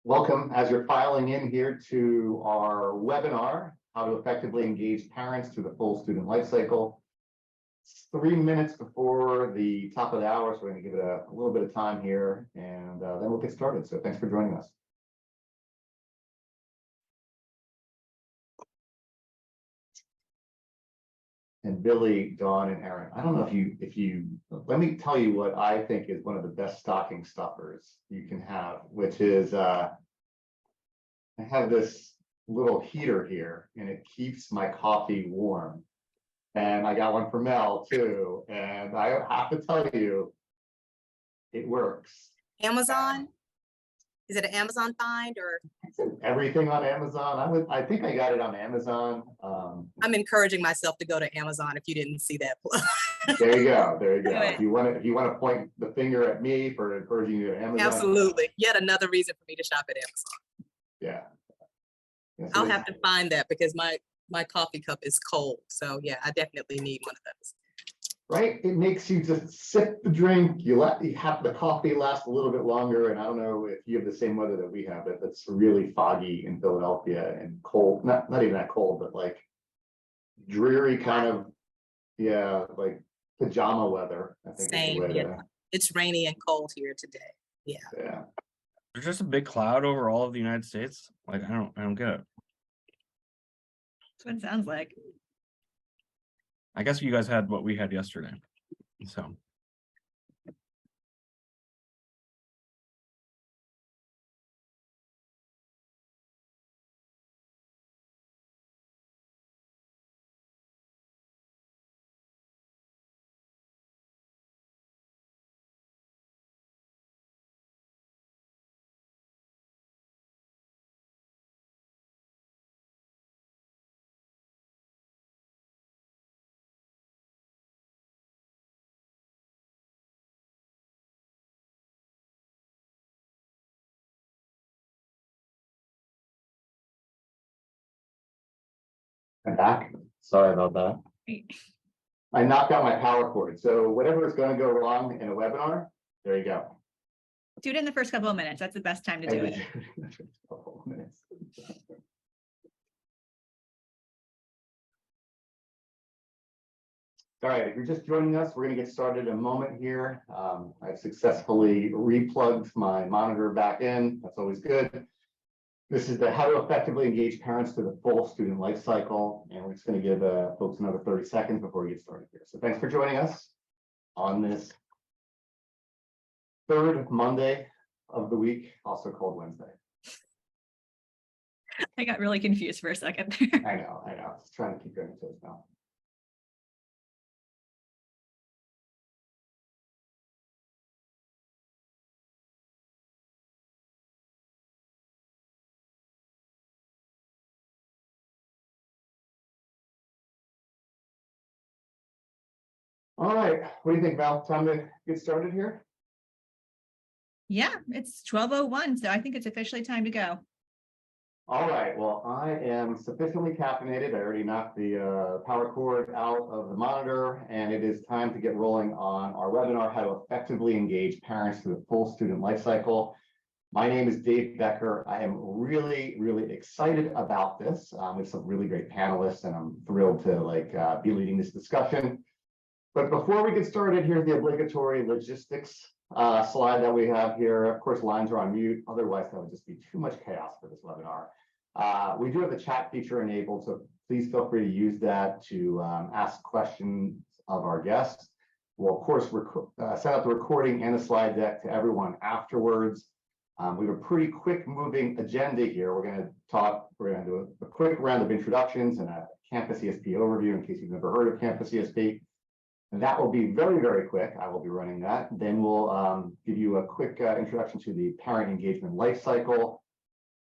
Welcome as you're filing in here to our webinar, How to Effectively Engage Parents Through the Full Student Lifecycle. It's 3 minutes before the top of the hour, so we're going to give it a little bit of time here, and then we'll get started. So thanks for joining us. And Billy, Dawn, and Aaron, I don't know if you let me tell you what I think is one of the best stocking stuffers you can have, which is I have this little heater here and it keeps my coffee warm. And I got one for Mel too. And I have to tell you, it works. Amazon? Is it an Amazon find or? Everything on Amazon. I think I got it on Amazon. I'm encouraging myself to go to Amazon if you didn't see that plug. There you go. There you go. If you want to point the finger at me for encouraging you to Amazon. Absolutely. Yet another reason for me to shop at Amazon. Yeah. Yes, I'll have to find that because my coffee cup is cold. So yeah, I definitely need one of those. Right? It makes you just sip the drink. You have the coffee last a little bit longer. And I don't know if you have the same weather that we have, but it's really foggy in Philadelphia and cold, not even that cold, but like dreary kind of, yeah, like pajama weather. I think Same, yeah. It's rainy and cold here today. Yeah. Yeah. There's just a big cloud over all of the United States. Like I don't get it. That's what it sounds like. I guess you guys had what we had yesterday. So I'm back. Sorry about that. I knocked out my power cord. So whatever is going to go wrong in a webinar, there you go. Do it in the first couple of minutes. That's the best time to do it. All right, if you're just joining us, we're going to get started in a moment here. I've successfully replugged my monitor back in. That's always good. This is the How to Effectively Engage Parents Through the Full Student Life Cycle, and we're just going to give folks another 30 seconds before we get started here. So thanks for joining us on this third Monday of the week, also called Wednesday. I got really confused for a second. I know. Just trying to keep going to toes now. All right, what do you think, Val? Time to get started here? Yeah, it's 12:01, so I think it's officially time to go. All right, well, I am sufficiently caffeinated. I already knocked the power cord out of the monitor, and it is time to get rolling on our webinar, How to Effectively Engage Parents Through the Full Student Life Cycle. My name is Dave Becker. I am really, really excited about this. We have some really great panelists, and I'm thrilled to be leading this discussion. But before we get started, here's the obligatory logistics slide that we have here. Of course, lines are on mute. Otherwise, that would just be too much chaos for this webinar. We do have the chat feature enabled, so please feel free to use that to ask questions of our guests. We'll, of course, send out the recording and the slide deck to everyone afterwards. We have a pretty quick moving agenda here. We're going to do a quick round of introductions and a Campus ESP overview in case you've never heard of Campus ESP. And that will be very, very quick. I will be running that. Then we'll give you a quick introduction to the parent engagement life cycle,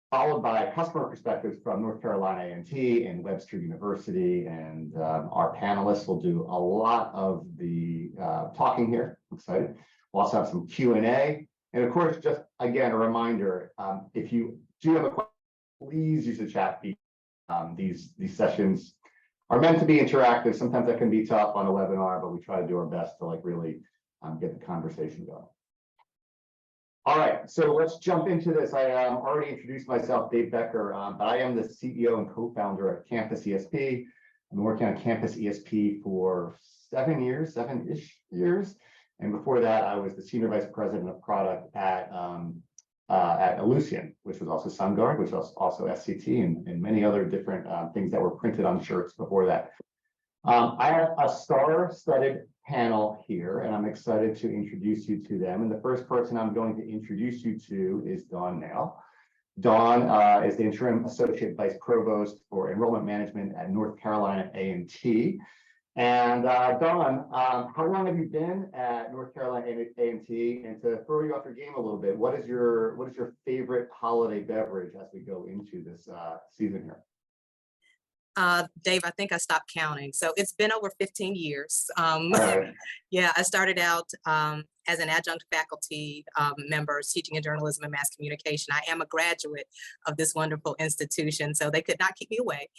followed by customer perspectives from North Carolina A&T and Webster University. And our panelists will do a lot of the talking here. I'm excited. We'll also have some Q&A. And of course, just again, a reminder, if you do have a question, please use the chat feature. These sessions are meant to be interactive. Sometimes that can be tough on a webinar, but we try to do our best to really get the conversation going. All right, so let's jump into this. I already introduced myself, Dave Becker, but I am the CEO and co-founder of Campus ESP. I've been working on Campus ESP for 7-ish years. And before that, I was the senior vice president of product at Ellucian, which was also SunGuard, which was also SCT, and many other different things that were printed on shirts before that. I have a star-studded panel here, and I'm excited to introduce you to them. And the first person I'm going to introduce you to is Dawn Nail. Dawn is the interim associate vice provost for enrollment management at North Carolina A&T. And Dawn, how long have you been at North Carolina A&T? And to throw you off your game a little bit, what is your favorite holiday beverage as we go into this season here? Dave, I think I stopped counting. So it's been over 15 years. Right. Yeah, I started out as an adjunct faculty member teaching in journalism and mass communication. I am a graduate of this wonderful institution, so they could not keep me away.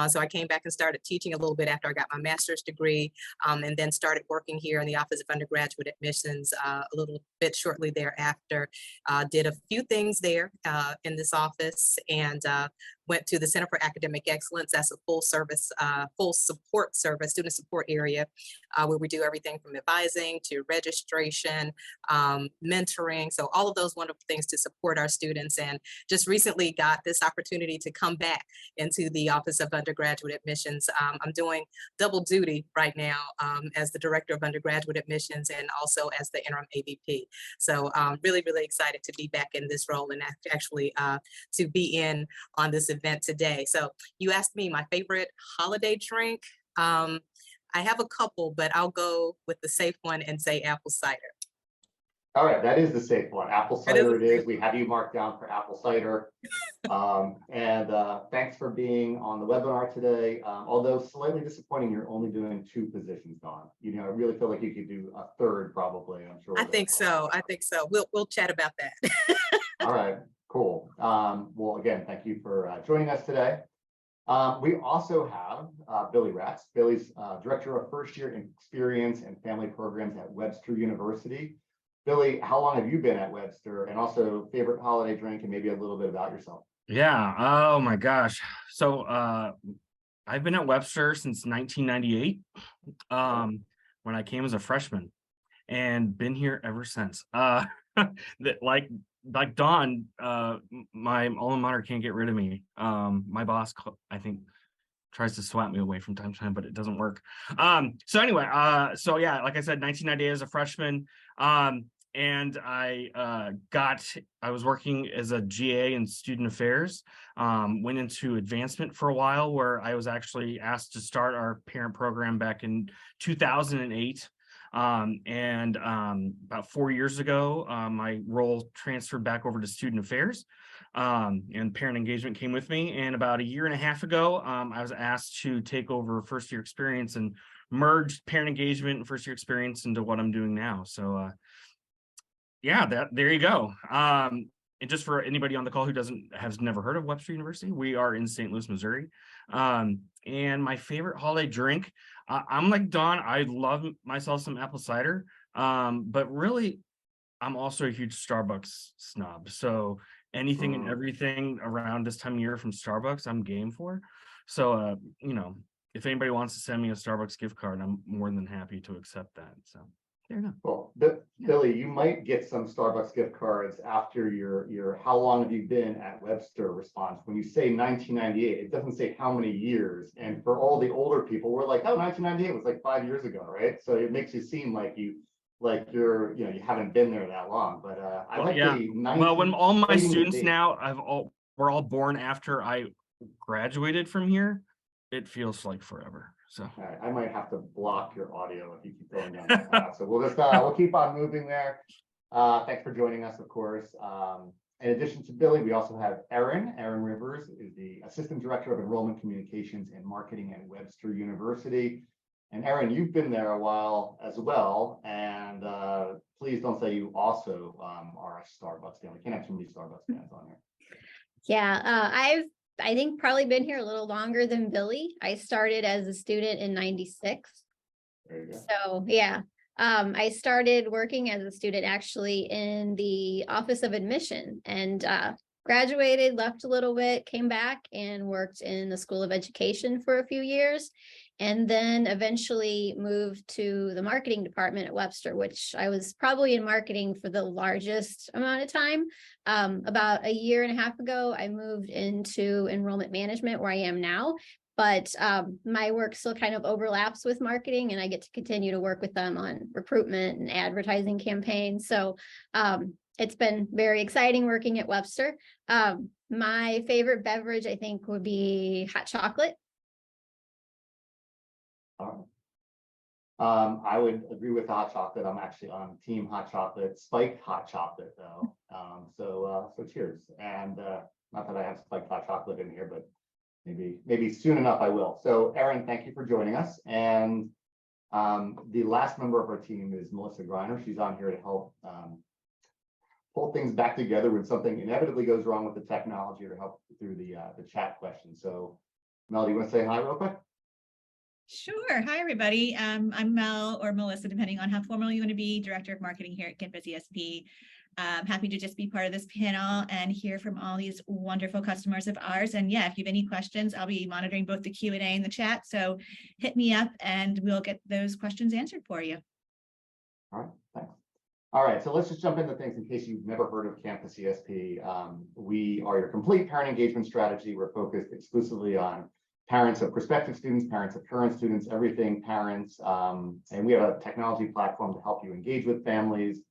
So I came back and started teaching a little bit after I got my master's degree, and then started working here in the Office of Undergraduate Admissions a little bit shortly thereafter. Did a few things there in this office, and went to the Center for Academic Excellence. That's a full support service, student support area, where we do everything from advising to registration, mentoring. So all of those wonderful things to support our students, and just recently got this opportunity to come back into the Office of Undergraduate Admissions. I'm doing double duty right now as the Director of Undergraduate Admissions and also as the interim AVP. So really, really excited to be back in this role and actually to be in on this event today. So you asked me my favorite holiday drink. I have a couple, but I'll go with the safe one and say apple cider. All right, that is the safe one. Apple cider it is. We have you marked down for apple cider. And thanks for being on the webinar today. Although slightly disappointing, you're only doing 2 positions, Dawn. You know, I really feel like you could do a third probably, I'm sure. I think so. I think so. We'll chat about that. All right, cool. Well, again, thank you for joining us today. We also have Billy Ratz. Billy's Director of First Year Experience and Family Programs at Webster University. Billy, how long have you been at Webster, and also favorite holiday drink, and maybe a little bit about yourself? Yeah. Oh my gosh. So I've been at Webster since 1998, when I came as a freshman, and been here ever since. Like Dawn, my alma mater can't get rid of me. My boss, I think, tries to swat me away from time to time, but it doesn't work. So anyway, so yeah, like I said, 1998 as a freshman. And I was working as a GA in student affairs, went into advancement for a while, where I was actually asked to start our parent program back in 2008. And about 4 years ago, my role transferred back over to student affairs, and parent engagement came with me. And about 1.5 years ago, I was asked to take over first year experience and merge parent engagement and first year experience into what I'm doing now. So yeah, there you go. And just for anybody on the call who has never heard of Webster University, we are in St. Louis, Missouri. And my favorite holiday drink, I'm like Dawn, I love myself some apple cider, but really, I'm also a huge Starbucks snob. So anything and everything around this time of year from Starbucks, I'm game for. So, you know, if anybody wants to send me a Starbucks gift card, I'm more than happy to accept that. So there you go. Well, Billy, you might get some Starbucks gift cards after your how long have you been at Webster response. When you say 1998, it doesn't say how many years. And for all the older people, we're like, oh, 1998 was like 5 years ago, right? So it makes you seem like you haven't been there that long. But I like the 19. Well, when all my students now we're all born after I graduated from here, it feels like forever. So all right, I might have to block your audio if you keep going down that path. So we'll just we'll keep on moving there. Thanks for joining us, of course. In addition to Billy, we also have Erin. Erin Rivers is the Assistant Director of Enrollment Communications and Marketing at Webster University. And Erin, you've been there a while as well. And please don't say you also are a Starbucks fan. We can't have too many Starbucks fans on here. Yeah, I think probably been here a little longer than Billy. I started as a student in 96. There you go. So yeah, I started working as a student actually in the Office of Admission and graduated, left a little bit, came back and worked in the School of Education for a few years, and then eventually moved to the marketing department at Webster, which I was probably in marketing for the largest amount of time. About a year and a half ago, I moved into enrollment management where I am now. But my work still kind of overlaps with marketing, and I get to continue to work with them on recruitment and advertising campaigns. So it's been very exciting working at Webster. My favorite beverage, I think, would be hot chocolate. All right. I would agree with hot chocolate. I'm actually on team hot chocolate, spiked hot chocolate though. So cheers. And not that I have spiked hot chocolate in here, but maybe soon enough I will. So Erin, thank you for joining us. And the last member of our team is Melissa Greiner. She's on here to help pull things back together when something inevitably goes wrong with the technology, or help through the chat questions. So Mel, do you want to say hi real quick? Sure. Hi, everybody. I'm Mel, or Melissa, depending on how formal you want to be, Director of Marketing here at Campus ESP. Happy to just be part of this panel and hear from all these wonderful customers of ours. And yeah, if you have any questions, I'll be monitoring both the Q&A and the chat. So hit me up and we'll get those questions answered for you. All right, thanks. All right, so let's just jump into things in case you've never heard of Campus ESP. We are your complete parent engagement strategy. We're focused exclusively on parents of prospective students, parents of current students, everything parents. And we have a technology platform to help you engage with families,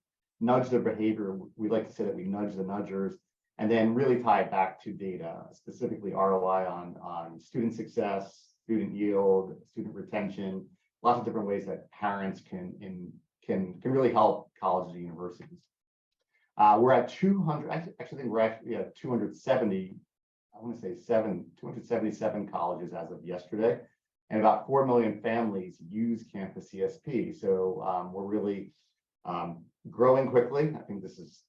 nudge their behavior. We like to say that we nudge the nudgers, and then really tie it back to data, specifically ROI on student success, student yield, student retention, lots of different ways that parents can really help colleges and universities. We're at 200, I actually think we're actually at 270, I want to say 277 colleges as of yesterday, and about 4 million families use Campus ESP. So we're really growing quickly. I think this is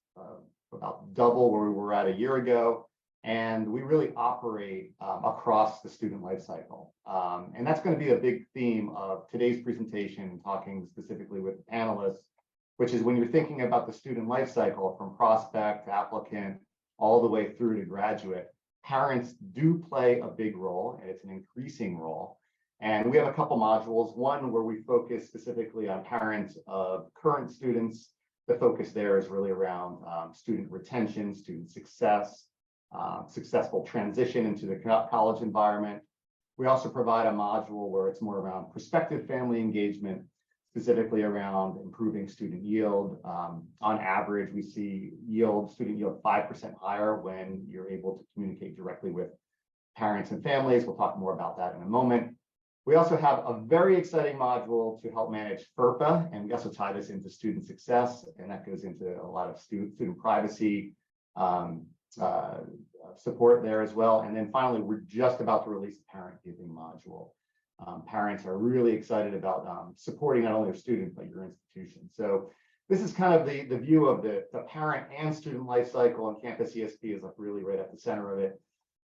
about double where we were at a year ago, and we really operate across the student life cycle. And that's going to be a big theme of today's presentation, talking specifically with the panelists, which is when you're thinking about the student life cycle from prospect to applicant all the way through to graduate, parents do play a big role, and it's an increasing role. And we have a couple modules, one where we focus specifically on parents of current students. The focus there is really around student retention, student success, successful transition into the college environment. We also provide a module where it's more around prospective family engagement, specifically around improving student yield. On average, we see student yield 5% higher when you're able to communicate directly with parents and families. We'll talk more about that in a moment. We also have a very exciting module to help manage FERPA, and we also tie this into student success, and that goes into a lot of student privacy support there as well. And then finally, we're just about to release a parent giving module. Parents are really excited about supporting not only their student, but your institution. So this is kind of the view of the parent and student life cycle, and Campus ESP is like really right at the center of it.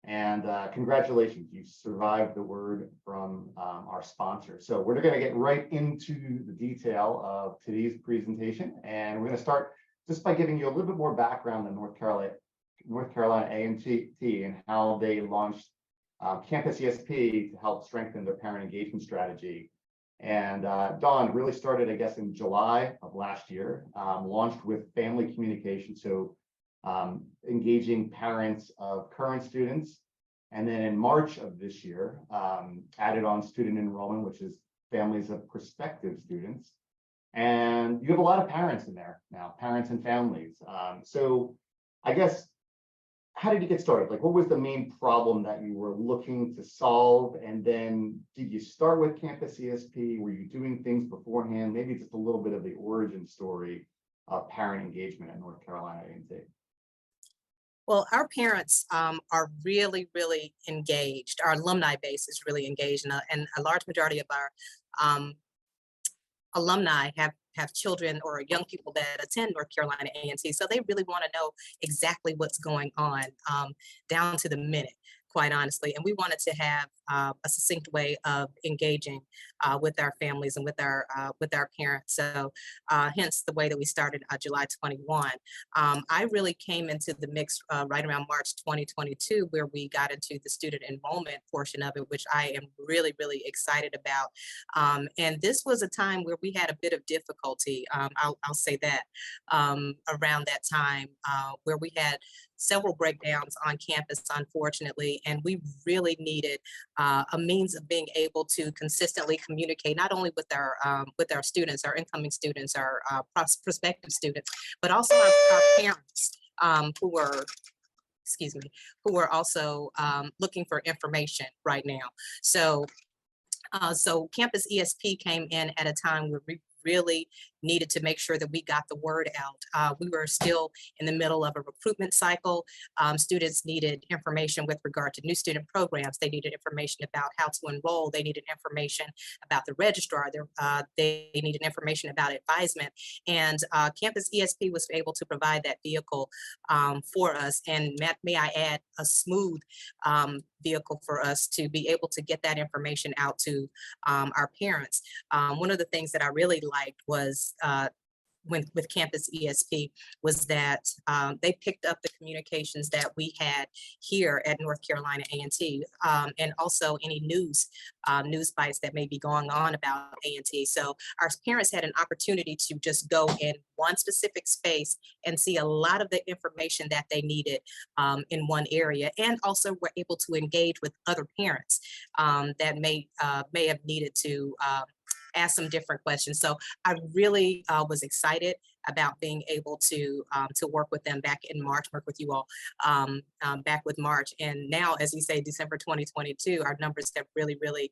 And congratulations, you survived the word from our sponsor. So we're going to get right into the detail of today's presentation, and we're going to start just by giving you a little bit more background on North Carolina A&T and how they launched Campus ESP to help strengthen their parent engagement strategy. And Dawn really started, I guess, in July of last year, launched with family communication. So engaging parents of current students. And then in March of this year, added on student enrollment, which is families of prospective students. And you have a lot of parents in there now, parents and families. So I guess, how did you get started? Like, what was the main problem that you were looking to solve? And then did you start with Campus ESP? Were you doing things beforehand? Maybe just a little bit of the origin story of parent engagement at North Carolina A&T. Well, our parents are really, really engaged. Our alumni base is really engaged, and a large majority of our alumni have children or young people that attend North Carolina A&T. So they really want to know exactly what's going on down to the minute, quite honestly. And we wanted to have a succinct way of engaging with our families and with our parents. So hence the way that we started July 21. I really came into the mix right around March 2022, where we got into the student enrollment portion of it, which I am really, really excited about. And this was a time where we had a bit of difficulty, I'll say that, around that time, where we had several breakdowns on campus, unfortunately, and we really needed a means of being able to consistently communicate, not only with our students, our incoming students, our prospective students, but also our parents who were, excuse me, who were also looking for information right now. So Campus ESP came in at a time where we really needed to make sure that we got the word out. We were still in the middle of a recruitment cycle. Students needed information with regard to new student programs. They needed information about how to enroll. They needed information about the registrar. They needed information about advisement. And Campus ESP was able to provide that vehicle for us. And may I add, a smooth vehicle for us to be able to get that information out to our parents. One of the things that I really liked was with Campus ESP was that they picked up the communications that we had here at North Carolina A&T, and also any news bites that may be going on about A&T. So our parents had an opportunity to just go in one specific space and see a lot of the information that they needed in one area, and also were able to engage with other parents that may have needed to ask some different questions. So I really was excited about being able to work with them back in March, work with you all back with March. And now, as we say, December 2022, our numbers have really, really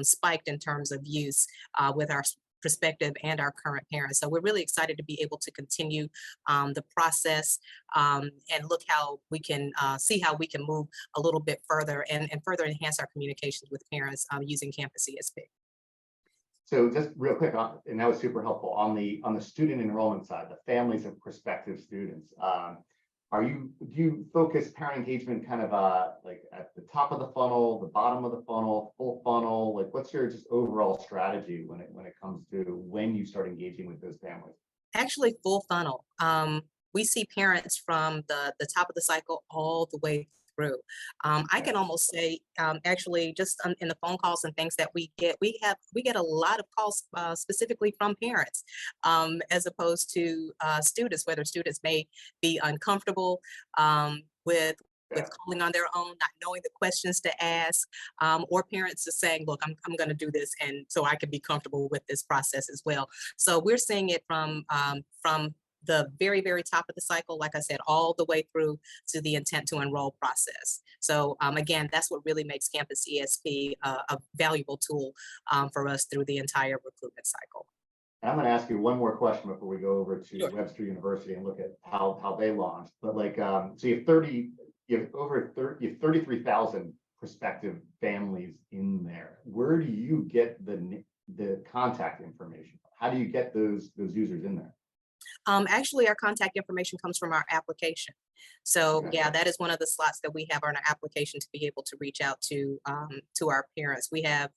spiked in terms of use with our prospective and our current parents. So we're really excited to be able to continue the process and look how we can see how we can move a little bit further and further enhance our communications with parents using Campus ESP. So just real quick, and that was super helpful on the student enrollment side, the families of prospective students. Do you focus parent engagement kind of like at the top of the funnel, the bottom of the funnel, full funnel? Like, what's your just overall strategy when it comes to when you start engaging with those families? Actually, full funnel. We see parents from the top of the cycle all the way through. I can almost say, actually, just in the phone calls and things that we get a lot of calls specifically from parents, as opposed to students, whether students may be uncomfortable with calling on their own, not knowing the questions to ask, or parents are saying, look, I'm going to do this, and so I can be comfortable with this process as well. So we're seeing it from the very, very top of the cycle, like I said, all the way through to the intent to enroll process. So again, that's what really makes Campus ESP a valuable tool for us through the entire recruitment cycle. And I'm going to ask you one more question before we go over to Sure. Webster University and look at how they launched. But like, so you have 33,000 prospective families in there. Where do you get the contact information? How do you get those users in there? Actually, our contact information comes from our application. So Okay. yeah, that is one of the slots that we have on our application to be able to reach out to our parents. We have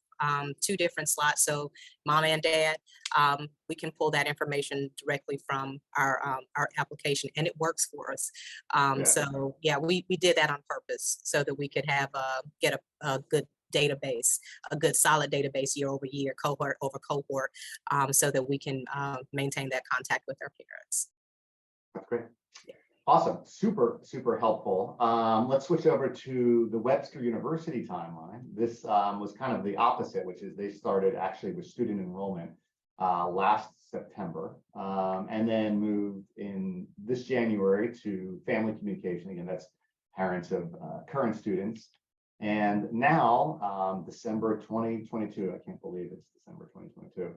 2 different slots. So mom and dad, we can pull that information directly from our application, and it works for us. So yeah, we did that on purpose so that we could have get a good database, a good solid database year over year, cohort over cohort, so that we can maintain that contact with our parents. That's great. Awesome. Super, super helpful. Let's switch over to the Webster University timeline. This was kind of the opposite, which is they started actually with student enrollment last September, and then moved in this January to family communication. Again, that's parents of current students. And now, December 2022, I can't believe it's December 2022,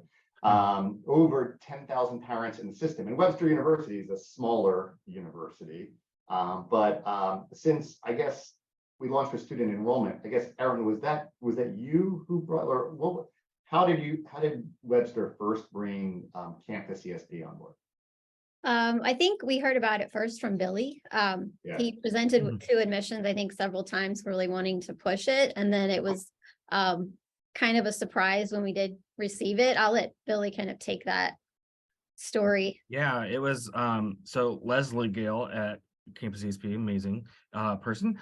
over 10,000 parents in the system. And Webster University is a smaller university, but since I guess we launched with student enrollment, I guess, Erin, was that you who brought, or what? How did Webster first bring Campus ESP on board? I think we heard about it first from Billy. He presented to admissions, I think, several times, really wanting to push it. And then it was kind of a surprise when we did receive it. I'll let Billy kind of take that story. Yeah, it was so Leslie Gale at Campus ESP, amazing person.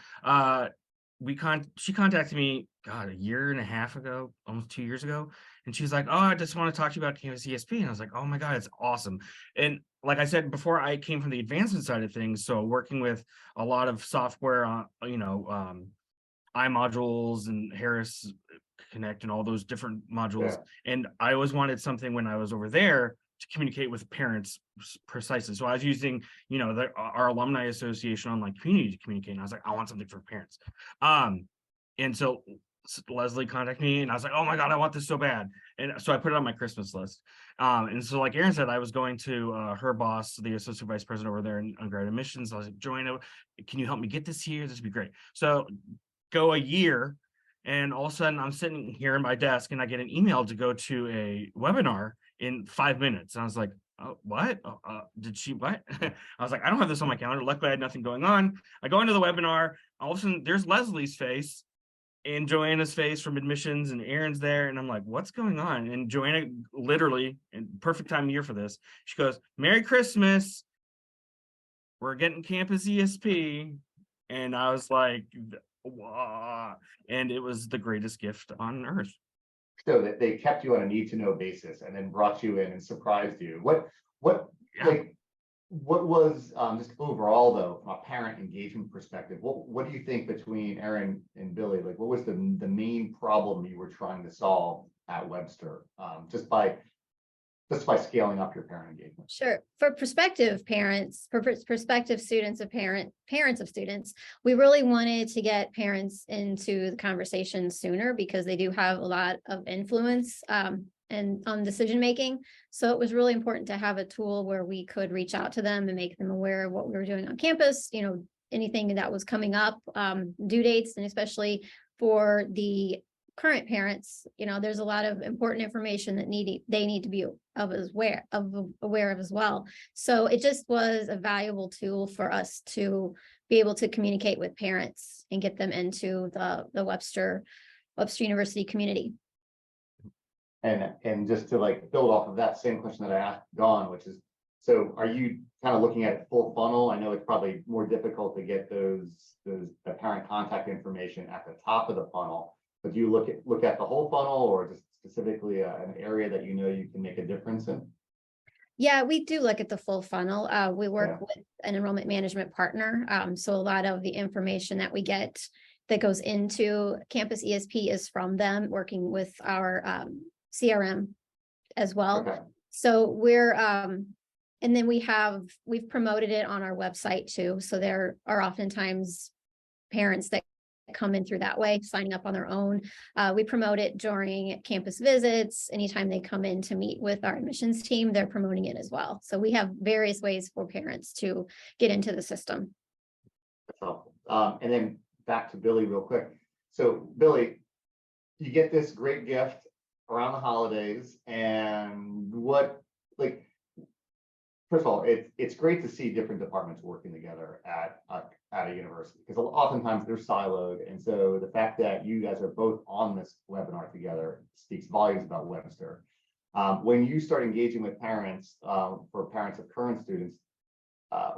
She contacted me, God, a year and a half ago, almost 2 years ago, and she's like, "Oh, I just want to talk to you about Campus ESP." And I was like, "Oh my God, it's awesome!" And like I said before, I came from the advancement side of things, so working with a lot of software, iModules and Harris Connect and all those different modules. Yeah. And I always wanted something when I was over there to communicate with parents precisely. So I was using, our alumni association online community to communicate. And I was like, I want something for parents. And so Leslie contacted me and I was like, oh my God, I want this so bad. And so I put it on my Christmas list. And so like Erin said, I was going to her boss, the associate vice president over there in undergrad admissions. I was like, Joanna, can you help me get this here? This would be great. So go a year. And all of a sudden I'm sitting here at my desk and I get an email to go to a webinar in 5 minutes. And I was like, oh, what? Did she, what? I was like, I don't have this on my calendar. Luckily I had nothing going on. I go into the webinar. All of a sudden there's Leslie's face and Joanna's face from admissions and Erin's there. And I'm like, what's going on? And Joanna literally, in perfect time of year for this, she goes, Merry Christmas. We're getting Campus ESP. And I was like, wow. And it was the greatest gift on earth. So that they kept you on a need to know basis and then brought you in and surprised you. What Yeah. what was just overall though, from a parent engagement perspective, what do you think between Erin and Billy, like what was the main problem you were trying to solve at Webster, just by scaling up your parent engagement? Sure. For prospective parents, for prospective students of parents of students, we really wanted to get parents into the conversation sooner because they do have a lot of influence and on decision making. So it was really important to have a tool where we could reach out to them and make them aware of what we were doing on campus, anything that was coming up, due dates, and especially for the current parents, there's a lot of important information that they need to be aware of as well. So it just was a valuable tool for us to be able to communicate with parents and get them into the Webster University community. And just to like build off of that same question that I asked Dawn, which is, so are you kind of looking at it full funnel? I know it's probably more difficult to get the parent contact information at the top of the funnel, but do you look at the whole funnel or just specifically an area that you can make a difference in? Yeah, we do look at the full funnel. We work with an enrollment management partner. So a lot of the information that we get that goes into Campus ESP is from them, working with our CRM as well. Okay. So and then we've promoted it on our website too. So there are oftentimes parents that come in through that way, signing up on their own. We promote it during campus visits. Anytime they come in to meet with our admissions team, they're promoting it as well. So we have various ways for parents to get into the system. That's helpful. And then back to Billy real quick. So Billy, you get this great gift around the holidays, and first of all, it's great to see different departments working together at a university, because oftentimes they're siloed. And so the fact that you guys are both on this webinar together speaks volumes about Webster. When you start engaging with parents, for parents of current students,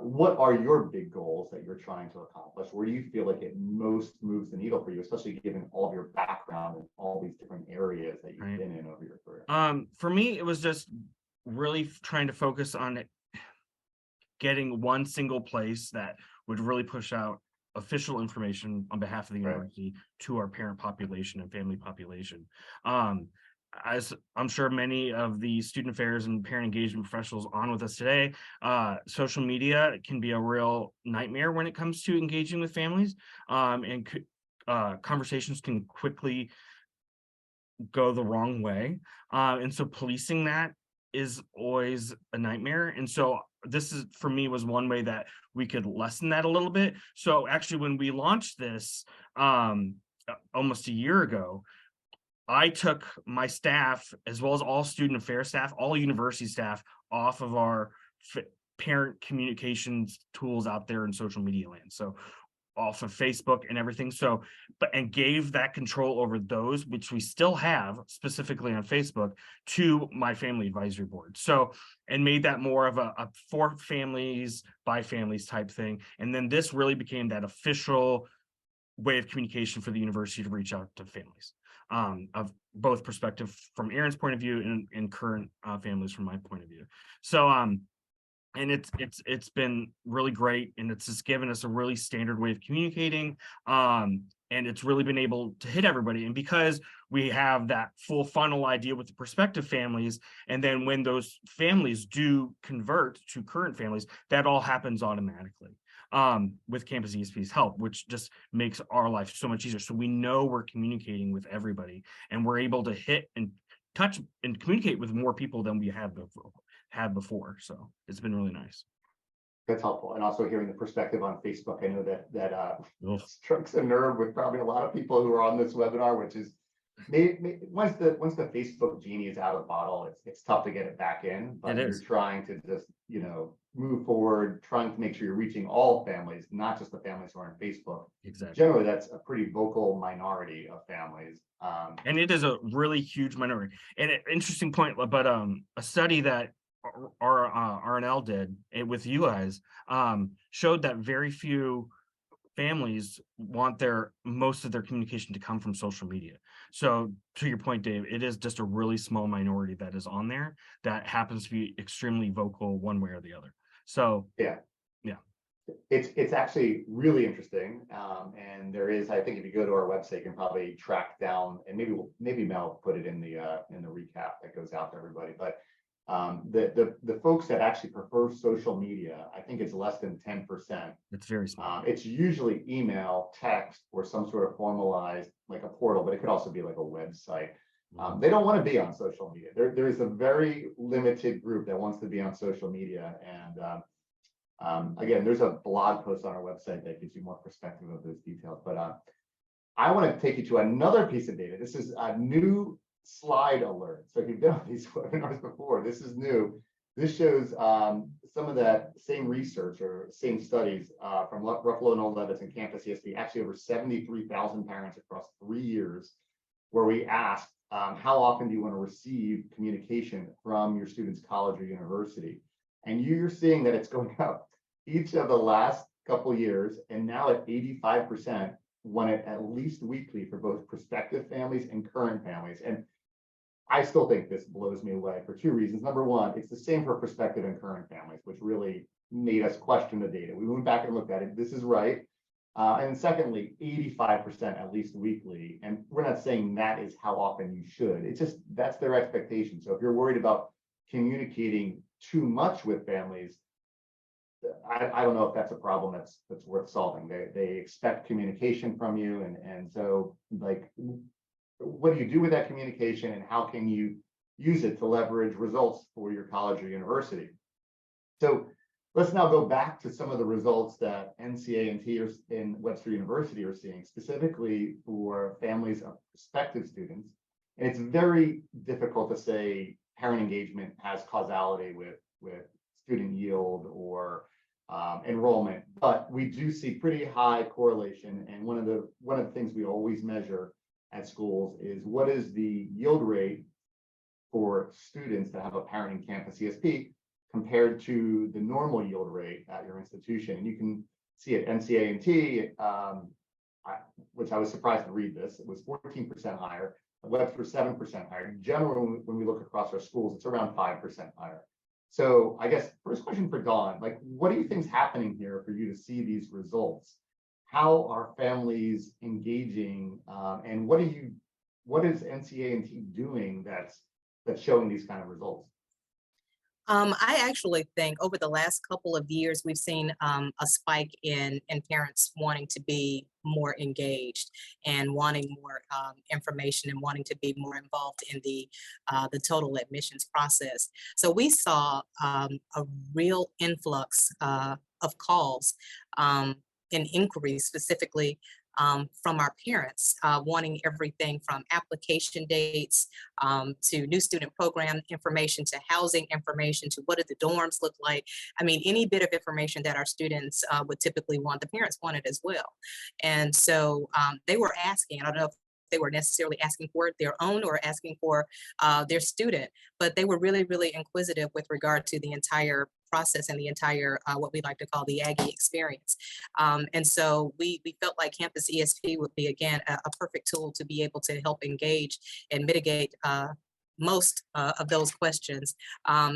what are your big goals that you're trying to accomplish? Where do you feel like it most moves the needle for you, especially given all of your background and all these different areas that you've been in over your career? For me, it was just really trying to focus on getting one single place that would really push out official information on behalf of the university to our parent population and family population. As I'm sure many of the student affairs and parent engagement professionals on with us today, social media can be a real nightmare when it comes to engaging with families, and conversations can quickly go the wrong way. And so policing that is always a nightmare. And so this is, for me, was one way that we could lessen that a little bit. So actually, when we launched this almost a year ago, I took my staff, as well as all student affairs staff, all university staff, off of our parent communications tools out there in social media land. So off of Facebook and everything. So, and gave that control over those, which we still have specifically on Facebook, to my family advisory board. So, and made that more of a for families by families type thing. And then this really became that official way of communication for the university to reach out to families, of both perspective from Aaron's point of view and current families from my point of view. So, and it's been really great, and it's just given us a really standard way of communicating, and it's really been able to hit everybody. And because we have that full funnel idea with the prospective families, and then when those families do convert to current families, that all happens automatically with Campus ESP's help, which just makes our life so much easier. So we know we're communicating with everybody, and we're able to hit and touch and communicate with more people than we have before. So it's been really nice. That's helpful. And also hearing the perspective on Facebook. I know that Ugh. strikes a nerve with probably a lot of people who are on this webinar, which is once the Facebook genie is out of the bottle, it's tough to get it back in. But you're trying to just, move forward, trying to make sure you're reaching all families, not just the families who are on Facebook. Exactly. Generally, that's a pretty vocal minority of families. And it is a really huge minority. And an interesting point, but a study that our RNL did with you guys showed that very few families want most of their communication to come from social media. So to your point, Dave, it is just a really small minority that is on there that happens to be extremely vocal one way or the other. So yeah, it's actually really interesting, and there is, I think, if you go to our website, you can probably track down, and maybe Mel put it in the recap that goes out to everybody, but the folks that actually prefer social media, I think it's less than 10%. It's very small. It's usually email, text, or some sort of formalized, like a portal, but it could also be like a website. They don't want to be on social media. There is a very limited group that wants to be on social media. And again, there's a blog post on our website that gives you more perspective of those details. But I want to take you to another piece of data. This is a new slide alert. So if you've been on these webinars before, this is new. This shows some of that same research or same studies from Ruffalo and Old Levis and Campus ESP, actually over 73,000 parents across 3 years, where we asked, how often do you want to receive communication from your student's college or university? And you're seeing that it's going up each of the last couple of years, and now at 85%, want it at least weekly for both prospective families and current families. And I still think this blows me away for two reasons. Number one, it's the same for prospective and current families, which really made us question the data. We went back and looked at it. This is right. And secondly, 85% at least weekly. And we're not saying that is how often you should. It's just that's their expectation. So if you're worried about communicating too much with families, I don't know if that's a problem that's worth solving. They expect communication from you, and so like, what do you do with that communication, and how can you use it to leverage results for your college or university? So let's now go back to some of the results that NCA&T and Webster University are seeing, specifically for families of prospective students. And it's very difficult to say parent engagement has causality with student yield or enrollment, but we do see pretty high correlation. And one of the things we always measure at schools is what is the yield rate for students that have a parent in Campus ESP compared to the normal yield rate at your institution. And you can see at NCA&T, which I was surprised to read this, it was 14% higher, at Webster 7% higher. Generally, when we look across our schools, it's around 5% higher. So I guess first question for Dawn, like, what do you think is happening here for you to see these results? How are families engaging, and what is NCA&T doing that's showing these kind of results? I actually think over the last couple of years, we've seen a spike in parents wanting to be more engaged and wanting more information and wanting to be more involved in the total admissions process. So we saw a real influx of calls an inquiry specifically from our parents, wanting everything from application dates to new student program information, to housing information, to what do the dorms look like. I mean, any bit of information that our students would typically want, the parents wanted as well. And so they were asking, I don't know if they were necessarily asking for their own or asking for their student, but they were really, really inquisitive with regard to the entire process and the entire what we like to call the Aggie experience. And so we felt like Campus ESP would be, again, a perfect tool to be able to help engage and mitigate most of those questions,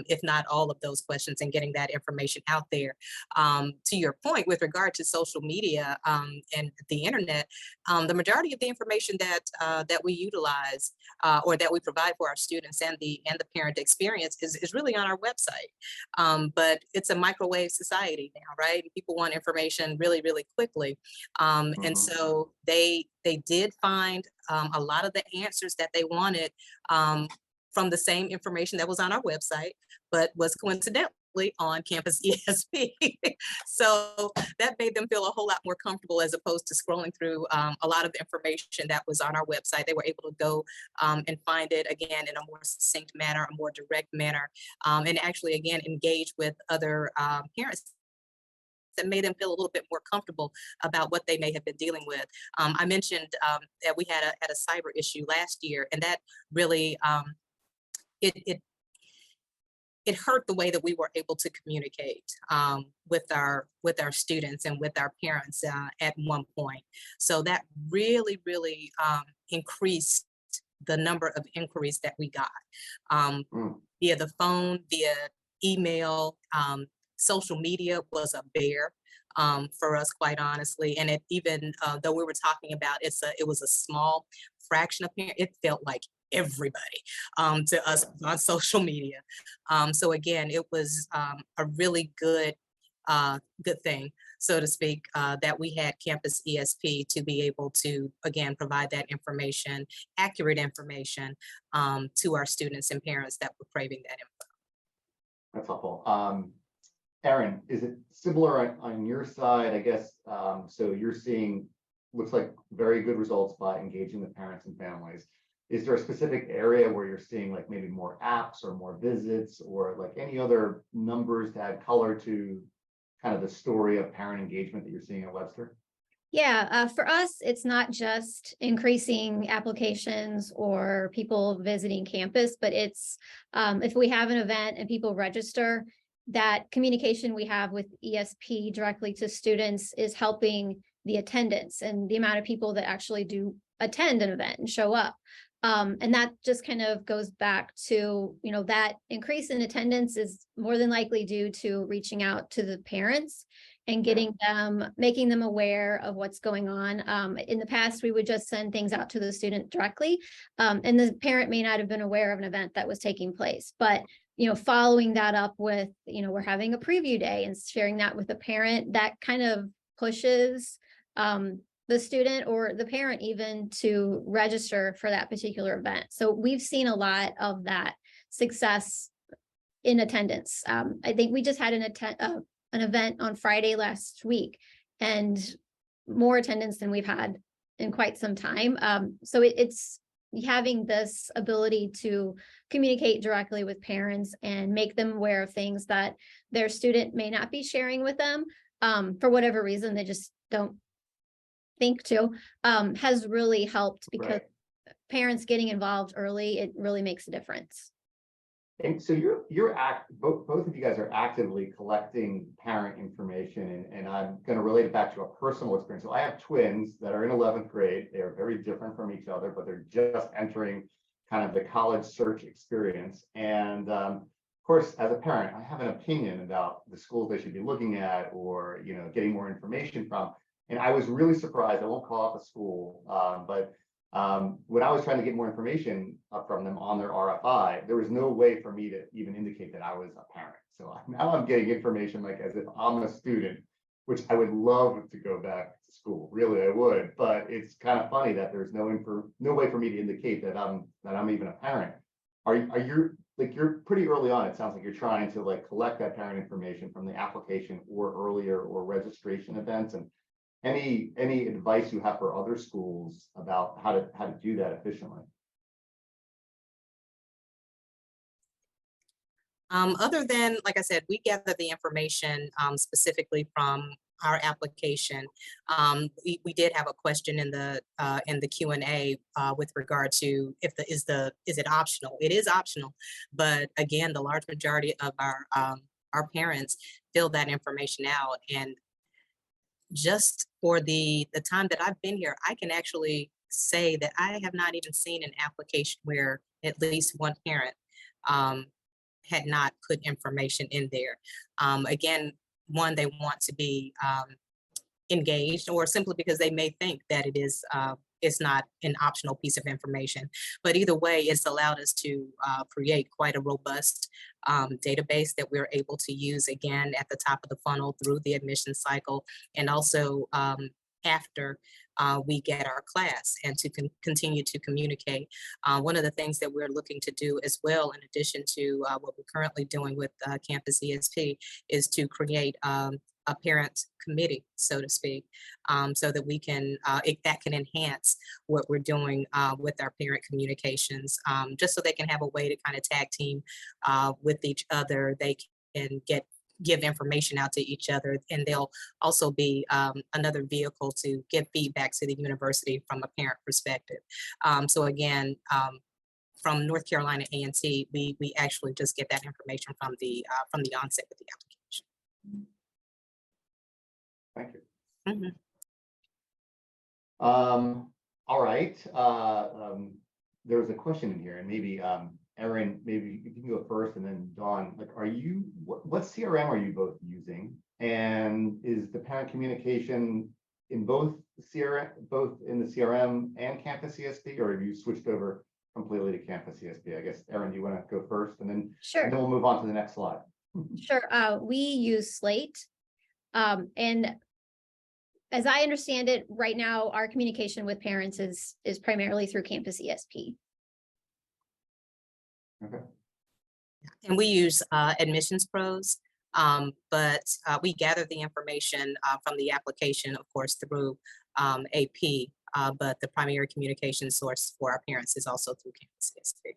if not all of those questions, and getting that information out there. To your point with regard to social media and the internet, the majority of the information that we utilize or that we provide for our students and the parent experience is really on our website. But it's a microwave society now, right? People want information really, really quickly. And so they did find a lot of the answers that they wanted from the same information that was on our website, but was coincidentally on Campus ESP. So that made them feel a whole lot more comfortable as opposed to scrolling through a lot of the information that was on our website. They were able to go and find it again in a more succinct manner, a more direct manner, and actually, again, engage with other parents that made them feel a little bit more comfortable about what they may have been dealing with. I mentioned that we had a cyber issue last year, and that really, it hurt the way that we were able to communicate with our students and with our parents at one point. So that really, really increased the number of inquiries that we got via the phone, via email. Social media was a bear for us, quite honestly. And it even though we were talking about it was a small fraction of parents, it felt like everybody to us on social media. So again, it was a really good thing, so to speak, that we had Campus ESP to be able to, again, provide that information, accurate information to our students and parents that were craving that info. That's helpful. Erin, is it similar on your side, I guess? So you're seeing, looks like very good results by engaging the parents and families. Is there a specific area where you're seeing like maybe more apps or more visits or like any other numbers to add color to kind of the story of parent engagement that you're seeing at Webster? Yeah, for us, it's not just increasing applications or people visiting campus, but it's if we have an event and people register, that communication we have with ESP directly to students is helping the attendance and the amount of people that actually do attend an event and show up. And that just kind of goes back to, that increase in attendance is more than likely due to reaching out to the parents and getting them, making them aware of what's going on. In the past, we would just send things out to the student directly, and the parent may not have been aware of an event that was taking place. But following that up with, we're having a preview day and sharing that with the parent, that kind of pushes the student or the parent even to register for that particular event. So we've seen a lot of that success in attendance. I think we just had an event on Friday last week and more attendance than we've had in quite some time. So it's having this ability to communicate directly with parents and make them aware of things that their student may not be sharing with them for whatever reason, they just don't think to, has really helped, because parents getting involved early, it really makes a difference. And so both of you guys are actively collecting parent information, and I'm going to relate it back to a personal experience. So I have twins that are in 11th grade. They are very different from each other, but they're just entering kind of the college search experience. And of course, as a parent, I have an opinion about the schools they should be looking at or getting more information from. And I was really surprised. I won't call out the school, but when I was trying to get more information from them on their RFI, there was no way for me to even indicate that I was a parent. So now I'm getting information like as if I'm a student, which I would love to go back to school. Really, I would. But it's kind of funny that there's no way for me to indicate that I'm even a parent. Are you like, you're pretty early on? It sounds like you're trying to like collect that parent information from the application or earlier or registration events. And any advice you have for other schools about how to do that efficiently? Other than, like I said, we gather the information specifically from our application. We did have a question in the Q&A with regard to if is it optional? It is optional, but again, the large majority of our parents fill that information out. And just for the time that I've been here, I can actually say that I have not even seen an application where at least one parent had not put information in there. Again, one, they want to be engaged, or simply because they may think that it's not an optional piece of information. But either way, it's allowed us to create quite a robust database that we're able to use again at the top of the funnel through the admission cycle, and also after we get our class, and to continue to communicate. One of the things that we're looking to do as well, in addition to what we're currently doing with Campus ESP, is to create a parent committee, so to speak, so that we can, that can enhance what we're doing with our parent communications, just so they can have a way to kind of tag team with each other. They can give information out to each other, and they'll also be another vehicle to give feedback to the university from a parent perspective. So again, from North Carolina A&T, we actually just get that information from the onset with the application. Thank you. Mhm. All right. There was a question in here, and maybe Erin, maybe you can go first, and then Dawn. Like, what CRM are you both using? And is the parent communication in both in the CRM and Campus ESP, or have you switched over completely to Campus ESP? I guess, Erin, do you want to go first, and then Sure. we'll move on to the next slide. Sure. We use Slate. And as I understand it, right now, our communication with parents is primarily through Campus ESP. Okay. And we use Admissions Pros, but we gather the information from the application, of course, through AP, but the primary communication source for our parents is also through Campus ESP.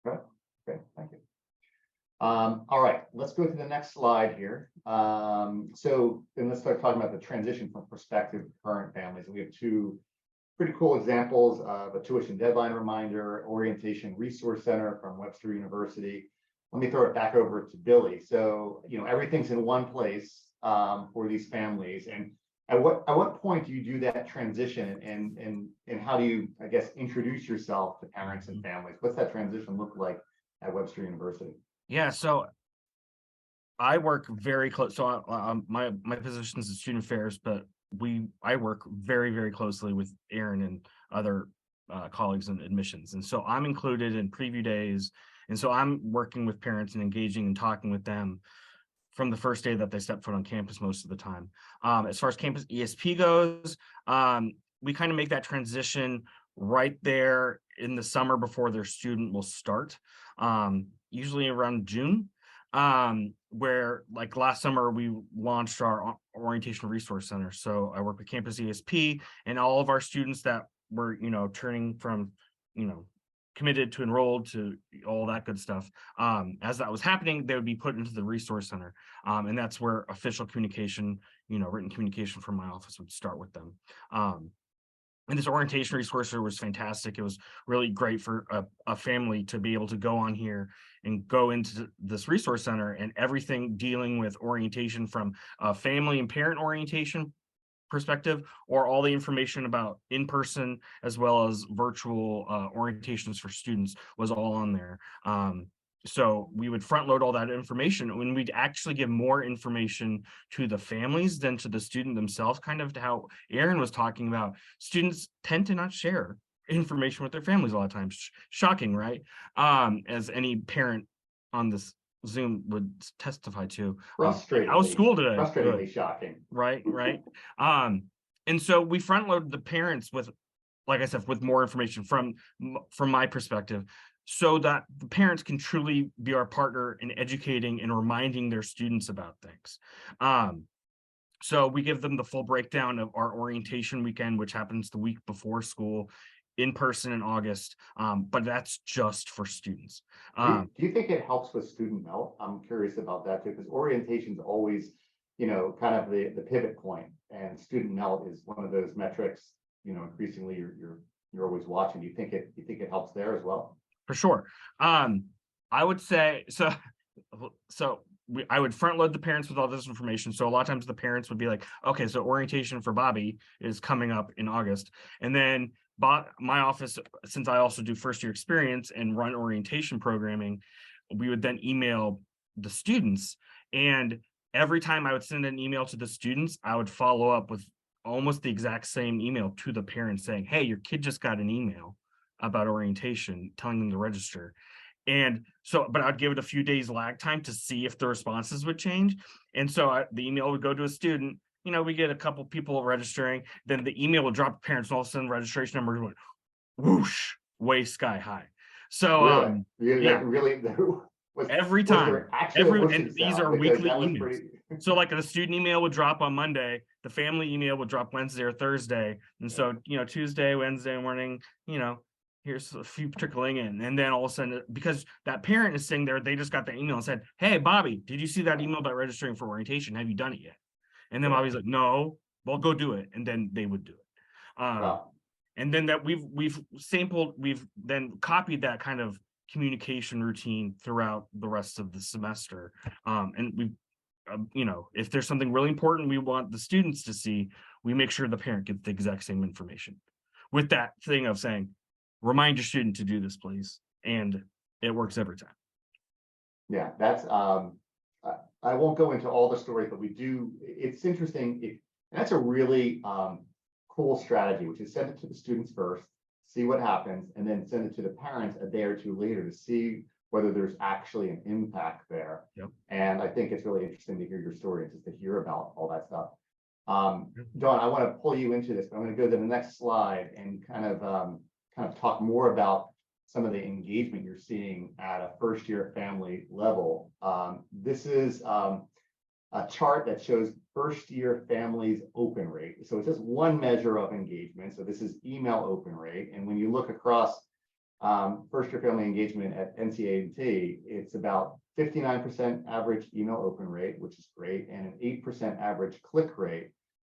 Okay. Okay. Thank you. All right, let's go to the next slide here. So then let's start talking about the transition from prospective to current families. We have two pretty cool examples of a tuition deadline reminder, orientation resource center from Webster University. Let me throw it back over to Billy. So, everything's in one place for these families. And at what point do you do that transition, and how do you, I guess, introduce yourself to parents and families? What's that transition look like at Webster University? Yeah, so I work very close. So my position is in student affairs, but I work very, very closely with Aaron and other colleagues in admissions, and so I'm included in preview days, and so I'm working with parents and engaging and talking with them from the first day that they step foot on campus most of the time. As far as Campus ESP goes, we kind of make that transition right there in the summer before their student will start. Usually around June, where, like, last summer we launched our orientation resource center. So I work with Campus ESP, and all of our students that were, turning from, committed to enrolled to all that good stuff. As that was happening, they would be put into the resource center. And that's where official communication, written communication from my office would start with them. And this orientation resource center was fantastic. It was really great for a family to be able to go on here and go into this resource center, and everything dealing with orientation from a family and parent orientation perspective, or all the information about in-person as well as virtual orientations for students was all on there. So we would front load all that information when we'd actually give more information to the families than to the student themselves, kind of how Aaron was talking about. Students tend to not share information with their families a lot of times. Shocking, right? As any parent on this Zoom would testify to. Frustratingly, I was school today. Frustratingly shocking. Right. And so we front loaded the parents with, like I said, with more information from my perspective, so that the parents can truly be our partner in educating and reminding their students about things. So we give them the full breakdown of our orientation weekend, which happens the week before school, in person in August, but that's just for students. Do you think it helps with student melt? I'm curious about that too, because orientation is always, kind of the pivot point, and student melt is one of those metrics, increasingly you're always watching. Do you think it helps there as well? For sure. I would say so. I would front load the parents with all this information. So a lot of times the parents would be like, okay, so orientation for Bobby is coming up in August. And then my office, since I also do first year experience and run orientation programming, we would then email the students. And every time I would send an email to the students, I would follow up with almost the exact same email to the parents saying, hey, your kid just got an email about orientation, telling them to register. And so, but I'd give it a few days lag time to see if the responses would change. And so the email would go to a student, we get a couple people registering, then the email will drop to parents, and all of a sudden registration numbers went whoosh, way sky high. So really every time, and these are weekly emails. So like the student email would drop on Monday, the family email would drop Wednesday or Thursday. And so, Tuesday, Wednesday morning, here's a few trickling in. And then all of a sudden, because that parent is sitting there, they just got the email and said, hey, Bobby, did you see that email about registering for orientation? Have you done it yet? And then Bobby's like, no, well, go do it. And then they would do it. And then that we've then copied that kind of communication routine throughout the rest of the semester. And we, if there's something really important we want the students to see, we make sure the parent gets the exact same information with that thing of saying, remind your student to do this, please. And it works every time. Yeah, that's, I won't go into all the stories, but it's interesting. That's a really cool strategy, which is send it to the students first, see what happens, and then send it to the parents a day or two later to see whether there's actually an impact there. Yep. And I think it's really interesting to hear your story and just to hear about all that stuff. Dawn, I want to pull you into this, but I'm going to go to the next slide and kind of talk more about some of the engagement you're seeing at a first year family level. This is a chart that shows first year families open rate. So it's just one measure of engagement. So this is email open rate. And when you look across first year family engagement at NCA&T, it's about 59% average email open rate, which is great, and an 8% average click rate.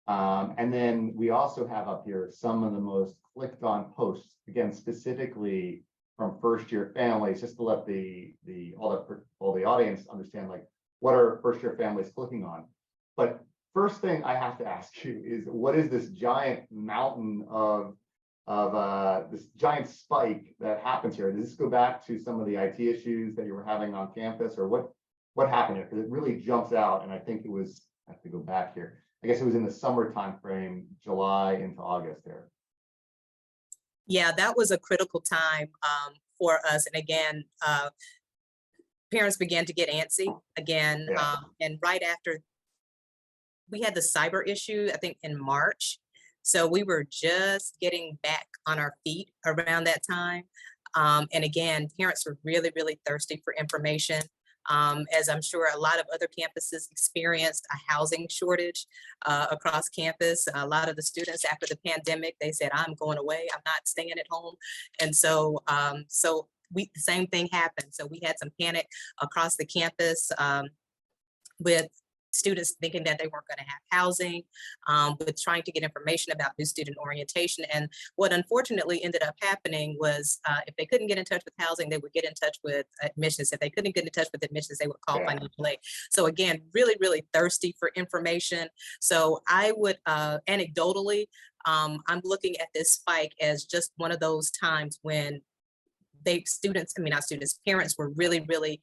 And then we also have up here some of the most clicked on posts, again, specifically from first year families, just to let all the audience understand, like, what are first year families clicking on. But first thing I have to ask you is, what is this giant mountain of this giant spike that happens here? Does this go back to some of the IT issues that you were having on campus, or what happened here? Because it really jumps out, and I think it was, I have to go back here, I guess it was in the summer time frame, July into August there. Yeah, that was a critical time for us. And again, parents began to get antsy again. And right after we had the cyber issue, I think in March. So we were just getting back on our feet around that time. And again, parents were really, really thirsty for information. As I'm sure a lot of other campuses experienced a housing shortage across campus. A lot of the students after the pandemic, they said, I'm going away, I'm not staying at home. And so, the same thing happened. So we had some panic across the campus with students thinking that they weren't going to have housing, with trying to get information about new student orientation. And what unfortunately ended up happening was if they couldn't get in touch with housing, they would get in touch with admissions. If they couldn't get in touch with admissions, they would call financial aid. So again, really, really thirsty for information. So I would anecdotally, I'm looking at this spike as just one of those times when parents were really, really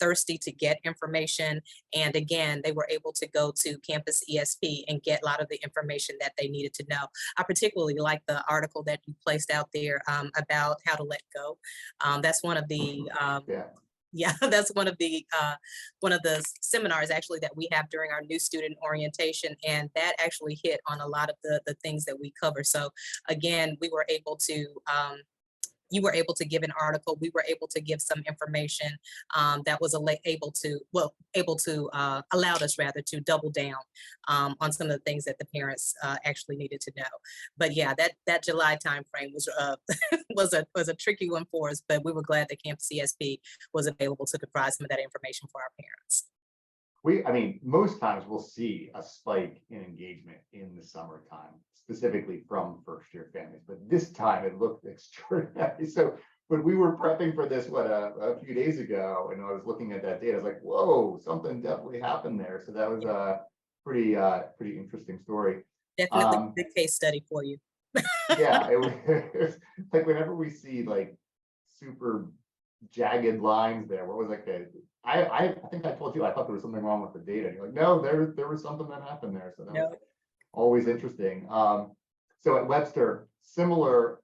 thirsty to get information. And again, they were able to go to Campus ESP and get a lot of the information that they needed to know. I particularly like the article that you placed out there about how to let go. That's one of the that's one of the seminars actually that we have during our new student orientation, and that actually hit on a lot of the things that we cover. So again, we were able to you were able to give an article, we were able to give some information that was able to allowed us rather to double down on some of the things that the parents actually needed to know. But yeah, that July timeframe was was a tricky one for us, but we were glad that Campus ESP was available to provide some of that information for our parents. I mean, most times we'll see a spike in engagement in the summertime, specifically from first-year families, but this time it looked extraordinary. So when we were prepping for this, a few days ago, and I was looking at that data, I was like, whoa, something definitely happened there. So that was a pretty interesting story. Definitely a big case study for you. Yeah, it was like whenever we see like super jagged lines there, what was like I think I told you I thought there was something wrong with the data. And you're like, no, there was something that happened there. So that was always interesting. So at Webster, similar,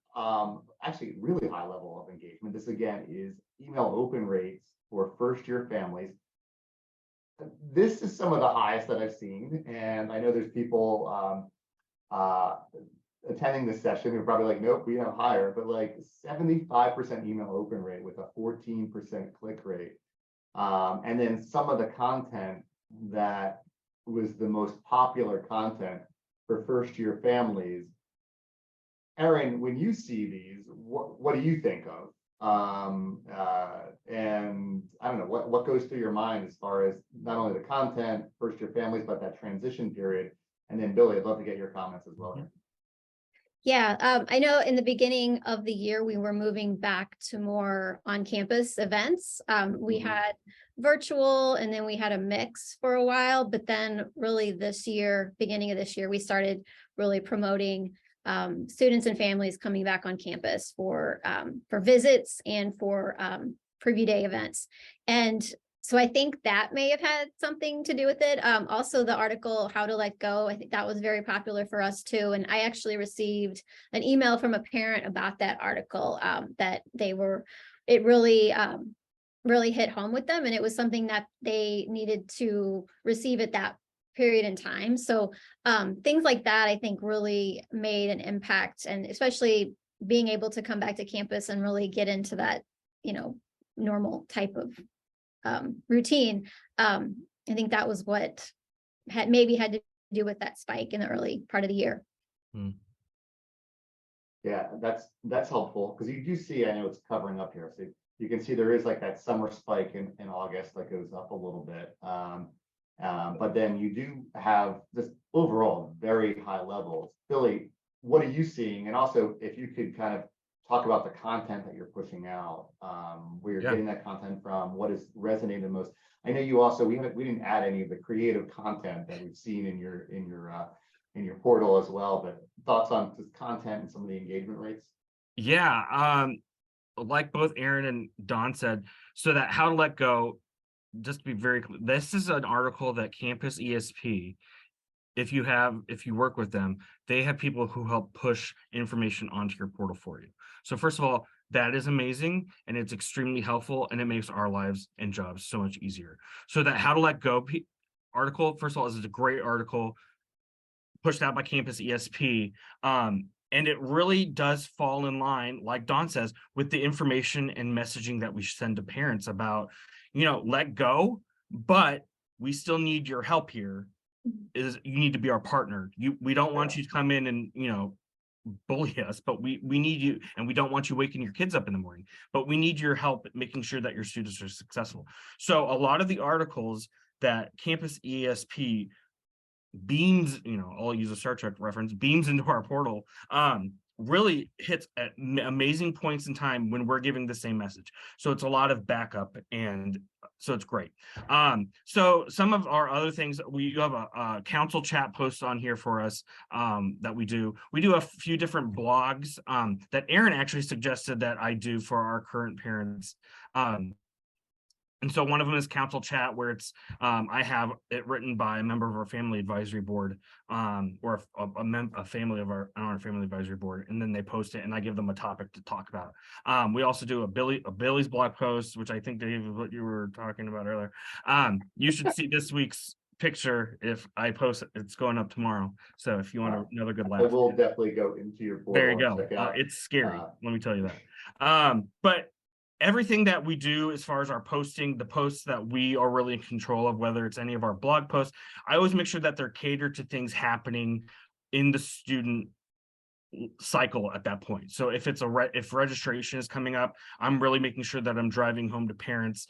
actually really high level of engagement. This again is email open rates for first-year families. This is some of the highest that I've seen, and I know there's people attending this session who are probably like, nope, we have higher, but like 75% email open rate with a 14% click rate. And then some of the content that was the most popular content for first-year families. Erin, when you see these, what do you think of? And I don't know, what goes through your mind as far as not only the content, first-year families, but that transition period? And then Billy, I'd love to get your comments as well. Yeah, I know in the beginning of the year, we were moving back to more on-campus events. We had virtual, and then we had a mix for a while, but then really this year, beginning of this year, we started really promoting students and families coming back on campus for visits and for preview day events. And so I think that may have had something to do with it. Also, the article, How to Let Go, I think that was very popular for us too. And I actually received an email from a parent about that article that it really hit home with them. And it was something that they needed to receive at that period in time. So things like that, I think really made an impact, and especially being able to come back to campus and really get into that, normal type of routine. I think that was what had to do with that spike in the early part of the year. Yeah, that's helpful, because you do see, I know it's covering up here, so you can see there is like that summer spike in August that goes up a little bit. But then you do have this overall very high levels. Billy, what are you seeing? And also, if you could kind of talk about the content that you're pushing out, where you're getting that content from, what is resonating most. I know you also, we didn't add any of the creative content that we've seen in your portal as well, but thoughts on just content and some of the engagement rates? Yeah, like both Erin and Dawn said, so that How to Let Go, just to be very clear, this is an article that Campus ESP, if you work with them, they have people who help push information onto your portal for you. So first of all, that is amazing, and it's extremely helpful, and it makes our lives and jobs so much easier. So that How to Let Go article, first of all, is a great article pushed out by Campus ESP. And it really does fall in line, like Dawn says, with the information and messaging that we send to parents about, let go, but we still need your help here. You need to be our partner. We don't want you to come in and, bully us, but we need you, and we don't want you waking your kids up in the morning, but we need your help making sure that your students are successful. So a lot of the articles that Campus ESP beams, I'll use a Star Trek reference, beams into our portal, really hits at amazing points in time when we're giving the same message. So it's a lot of backup, and so it's great. So some of our other things, you have a council chat post on here for us that we do. We do a few different blogs that Erin actually suggested that I do for our current parents. And so one of them is council chat, where it's I have it written by a member of our family advisory board, or a family of our family advisory board, and then they post it, and I give them a topic to talk about. We also do a Billy's blog post, which I think, Dave, is what you were talking about earlier. You should see this week's picture, if I post it, it's going up tomorrow. So if you want another good I laugh, will definitely go into your there you portal go. and check out. It's scary. Let me tell you that. But everything that we do as far as our posting, the posts that we are really in control of, whether it's any of our blog posts, I always make sure that they're catered to things happening in the student cycle at that point. So if it's if registration is coming up, I'm really making sure that I'm driving home to parents.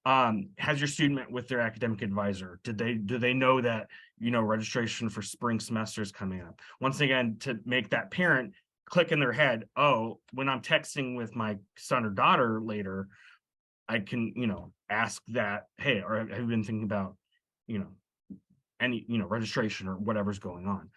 Has your student met with their academic advisor? Do they know that, you know, registration for spring semester is coming up? Once again, to make that parent click in their head, oh, when I'm texting with my son or daughter later, I can, you know, ask that, hey, or have you been thinking about, you know, any, you know, registration or whatever's going on.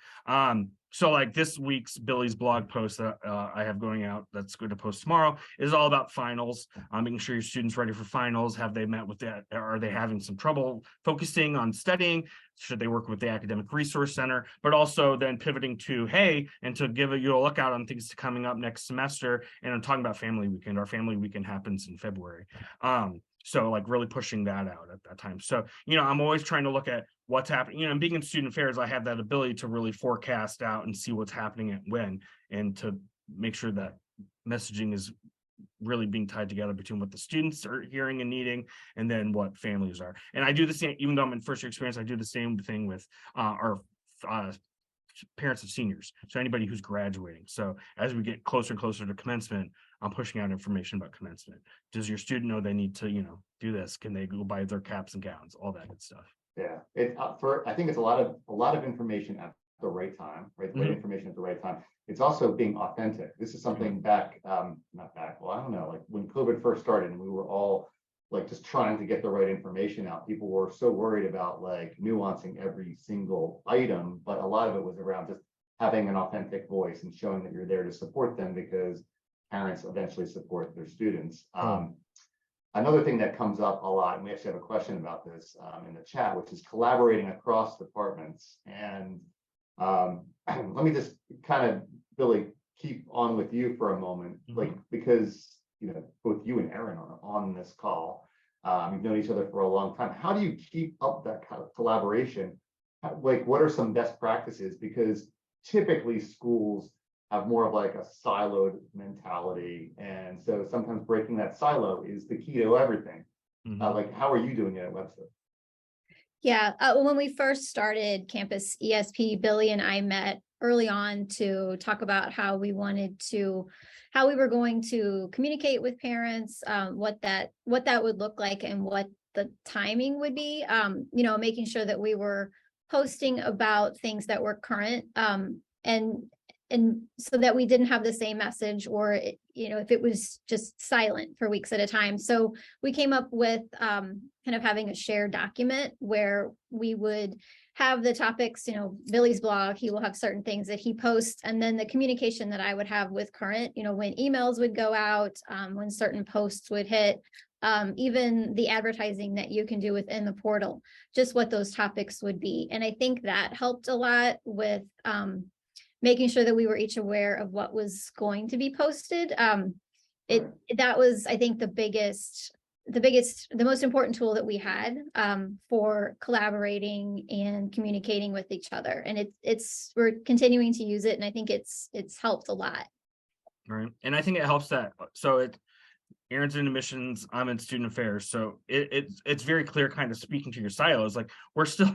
So like this week's Billy's blog post that I have going out, that's going to post tomorrow, is all about finals. Making sure your students ready for finals. Have they met with that? Are they having some trouble focusing on studying? Should they work with the academic resource center? But also then pivoting to, hey, and to give you a look out on things coming up next semester. And I'm talking about family weekend. Our family weekend happens in February. So like really pushing that out at that time. So, you know, I'm always trying to look at what's happening, you know, and being in student affairs, I have that ability to really forecast out and see what's happening and when, and to make sure that messaging is really being tied together between what the students are hearing and needing, and then what families are. And I do the same, even though I'm in first year experience, I do the same thing with our parents of seniors. So anybody who's graduating. So as we get closer and closer to commencement, I'm pushing out information about commencement. Does your student know they need to, you know, do this? Can they go buy their caps and gowns, all that good stuff? Yeah, I think it's a lot of information at the right time, right? The right information at the right time. It's also being authentic. This is something back, not back, well, I don't know, like when COVID first started and we were all like just trying to get the right information out. People were so worried about like nuancing every single item, but a lot of it was around just having an authentic voice and showing that you're there to support them, because parents eventually support their students. Another thing that comes up a lot, and we actually have a question about this in the chat, which is collaborating across departments. And let me just kind of, Billy, keep on with you for a moment, like, because, you know, both you and Aaron are on this call. You've known each other for a long time. How do you keep up that kind of collaboration? Like, what are some best practices? Because typically schools have more of like a siloed mentality. And so sometimes breaking that silo is the key to everything. Like, how are you doing it at Webster? Yeah, when we first started Campus ESP, Billy and I met early on to talk about how we were going to communicate with parents, what that would look like and what the timing would be, you know, making sure that we were posting about things that were current, and so that we didn't have the same message, or, you know, if it was just silent for weeks at a time. So we came up with kind of having a shared document where we would have the topics, you know, Billy's blog, he will have certain things that he posts, and then the communication that I would have with current, you know, when emails would go out, when certain posts would hit, even the advertising that you can do within the portal, just what those topics would be. And I think that helped a lot with making sure that we were each aware of what was going to be posted. That was, I think, the most important tool that we had for collaborating and communicating with each other. And we're continuing to use it, and I think it's helped a lot. Right. And I think it helps that, so Aaron's in admissions, I'm in student affairs. So it's very clear, kind of speaking to your silos, like we're still,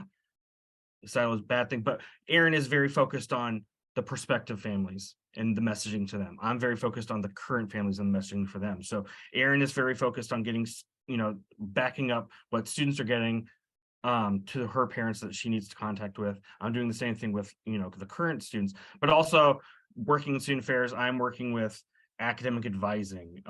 silo is a bad thing, but Aaron is very focused on the prospective families and the messaging to them. I'm very focused on the current families and the messaging for them. So Aaron is very focused on getting, you know, backing up what students are getting to her parents that she needs to contact with. I'm doing the same thing with, you know, the current students, but also working in student affairs. I'm working with academic advising,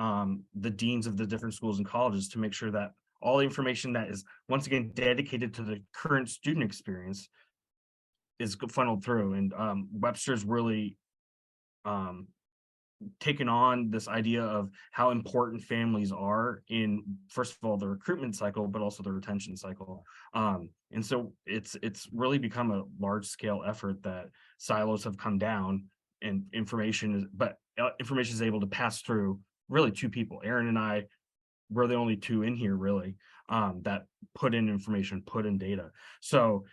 the deans of the different schools and colleges, to make sure that all the information that is, once again, dedicated to the current student experience is funneled through. And Webster's really taken on this idea of how important families are in, first of all, the recruitment cycle, but also the retention cycle. And so it's really become a large scale effort that silos have come down, and information is able to pass through really two people. Aaron and I we're the only two in here really that put in information, put in data. So,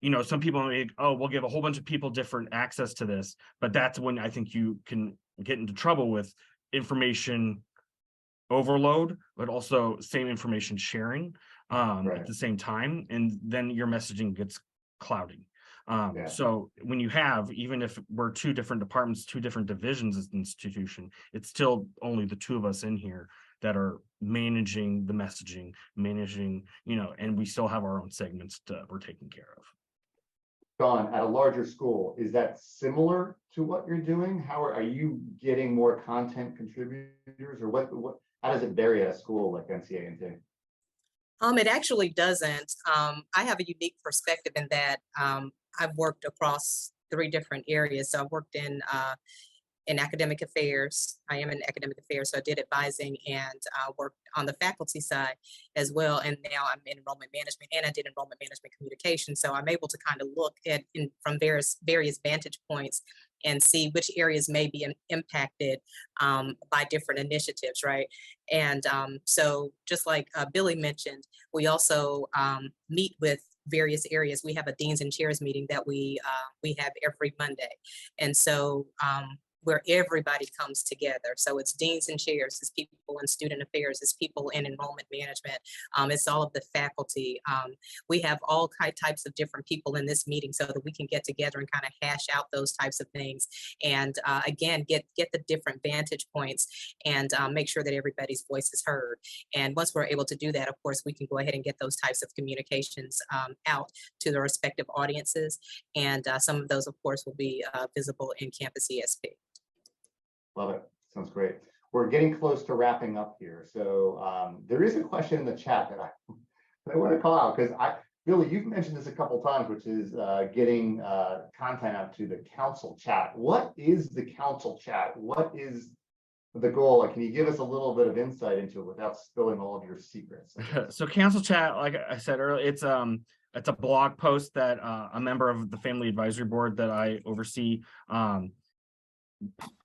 you know, some people may, oh, we'll give a whole bunch of people different access to this, but that's when I think you can get into trouble with information overload, but also same information sharing Right. at the same time, and then your messaging gets cloudy. Yeah. So when you have, even if we're two different departments, two different divisions as an institution, it's still only the two of us in here that are managing the messaging, managing, you know, and we still have our own segments we're taking care of. Dawn, at a larger school, is that similar to what you're doing? How are you getting more content contributors, or what, how does it vary at a school like NCA&T? It actually doesn't. I have a unique perspective in that I've worked across 3 different areas. So I've worked in academic affairs. I am in academic affairs, so I did advising and worked on the faculty side as well. And now I'm in enrollment management, and I did enrollment management communication. So I'm able to kind of look at from various vantage points and see which areas may be impacted by different initiatives, right? And so just like Billy mentioned, we also meet with various areas. We have a deans and chairs meeting that we have every Monday. And so where everybody comes together. So it's deans and chairs, it's people in student affairs, it's people in enrollment management, it's all of the faculty. We have all types of different people in this meeting so that we can get together and kind of hash out those types of things. And again, get the different vantage points and make sure that everybody's voice is heard. And once we're able to do that, of course, we can go ahead and get those types of communications out to the respective audiences. And some of those, of course, will be visible in Campus ESP. Love it. Sounds great. We're getting close to wrapping up here. So there is a question in the chat that I want to call out, because Billy, you've mentioned this a couple times, which is getting content out to the council chat. What is the council chat? What is the goal? Like, can you give us a little bit of insight into it without spilling all of your secrets? So council chat, like I said earlier, it's a blog post that a member of the family advisory board that I oversee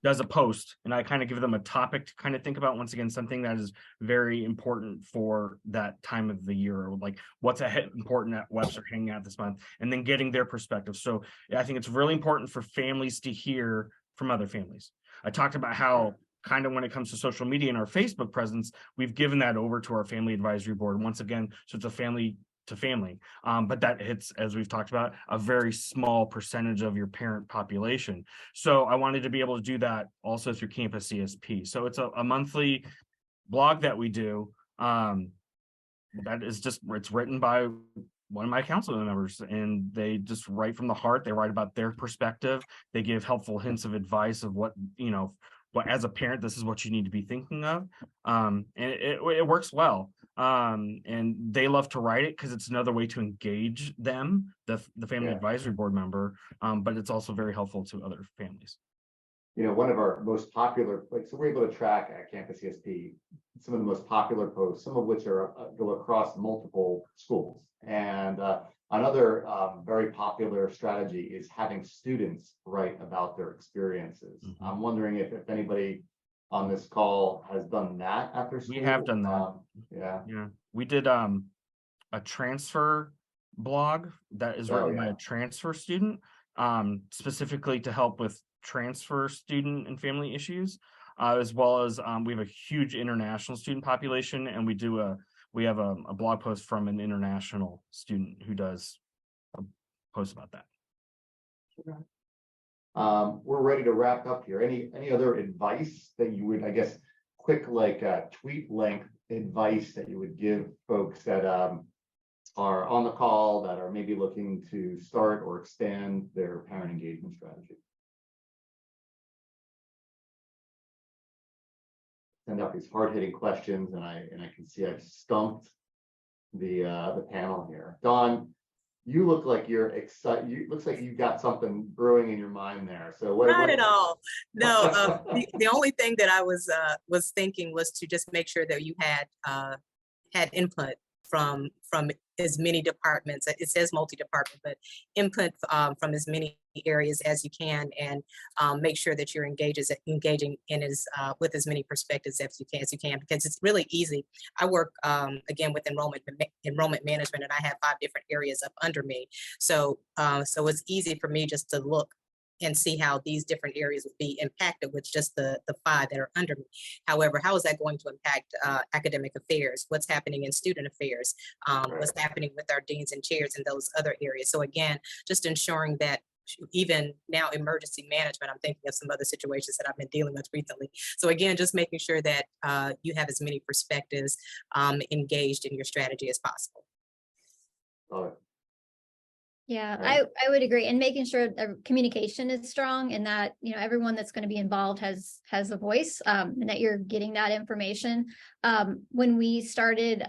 does a post, and I kind of give them a topic to kind of think about. Once again, something that is very important for that time of the year, or like what's important at Webster hanging out this month, and then getting their perspective. So I think it's really important for families to hear from other families. I talked about how kind of when it comes to social media and our Facebook presence, we've given that over to our family advisory board once again. So it's a family to family, but that hits, as we've talked about, a very small percentage of your parent population. So I wanted to be able to do that also through Campus CSP. So it's a monthly blog that we do that is just, it's written by one of my council members, and they just write from the heart. They write about their perspective. They give helpful hints of advice of what, you know, what as a parent, this is what you need to be thinking of. And it works well. And they love to write it because it's another way to engage them, the family advisory board member, but it's also very helpful to other families. You know, one of our most popular, like, so we're able to track at Campus ESP some of the most popular posts, some of which are go across multiple schools. And another very popular strategy is having students write about their experiences. Mm-hmm. I'm wondering if anybody on this call has done that after school. We have done that. Yeah. We did a transfer blog that is written by a transfer student, specifically to help with transfer student and family issues, as well as we have a huge international student population, and we have a blog post from an international student who does a post about that. Okay. We're ready to wrap up here. Any other advice that you would, I guess, quick, like tweet length advice that you would give folks that are on the call, that are maybe looking to start or expand their parent engagement strategy? Send out these hard-hitting questions, and I can see I've stumped the panel here. Dawn, you look like you're excited. Looks like you've got something brewing in your mind there. So not at all. No, the only thing that I was thinking was to just make sure that you had input from as many departments. It says multi-department, but input from as many areas as you can, and make sure that you're engaging in with as many perspectives as you can, because it's really easy. I work again with enrollment management, and I have 5 different areas up under me. So so it's easy for me just to look and see how these different areas would be impacted with just the 5 that are under me. However, how is that going to impact academic affairs? What's happening in student affairs? What's happening with our deans and chairs in those other areas? So again, just ensuring that even now emergency management, I'm thinking of some other situations that I've been dealing with recently. So again, just making sure that you have as many perspectives engaged in your strategy as possible. Love it. Yeah, Right. I would agree, and making sure the communication is strong and that, you know, everyone that's going to be involved has a voice, and that you're getting that information. When we started,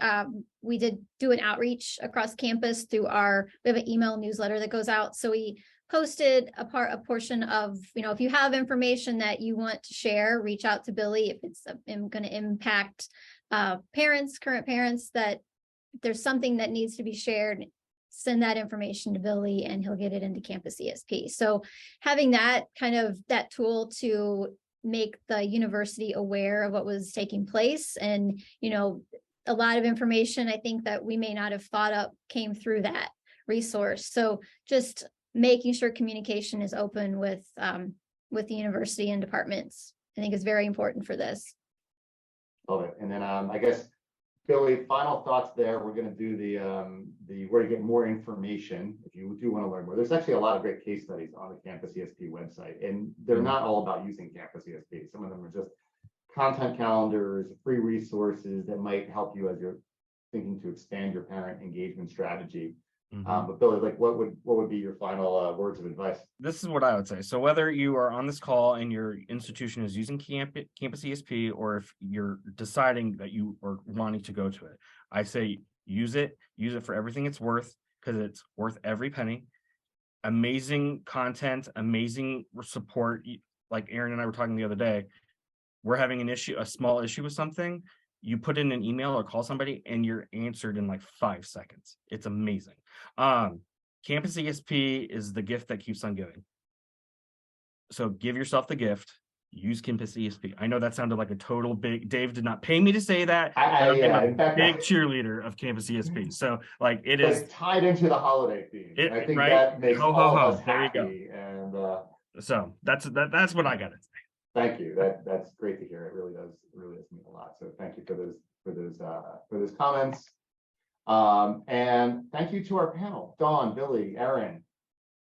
we did do an outreach across campus through we have an email newsletter that goes out. So we posted a portion of, you know, if you have information that you want to share, reach out to Billy. If it's going to impact parents, current parents, that if there's something that needs to be shared, send that information to Billy and he'll get it into Campus ESP. So having that that tool to make the university aware of what was taking place, and, you know, a lot of information I think that we may not have thought up came through that resource. So just making sure communication is open with the university and departments, I think, is very important for this. Love it. And then I guess, Billy, final thoughts there. We're going to do the where to get more information if you do want to learn more. There's actually a lot of great case studies on the Campus ESP website, and they're not all about using Campus ESP. Some of them are just content calendars, free resources that might help you as you're thinking to expand your parent engagement strategy. But Billy, like, what would be your final words of advice? This is what I would say. So whether you are on this call and your institution is using Campus ESP, or if you're deciding that you are wanting to go to it, I say use it for everything it's worth, because it's worth every penny. Amazing content, amazing support. Like Aaron and I were talking the other day, we're having a small issue with something. You put in an email or call somebody and you're answered in like 5 seconds. It's amazing. Campus ESP is the gift that keeps on giving. So give yourself the gift, use Campus ESP. I know that sounded like a total big, Dave did not pay me to say that. I'm a big cheerleader of Campus ESP. So like it is tied into the holiday theme. I think right? that makes all of us happy. There you go. And so that's what I got to say. Thank you. That's great to hear. It really does mean a lot. So thank you for those comments. And thank you to our panel, Dawn, Billy, Aaron.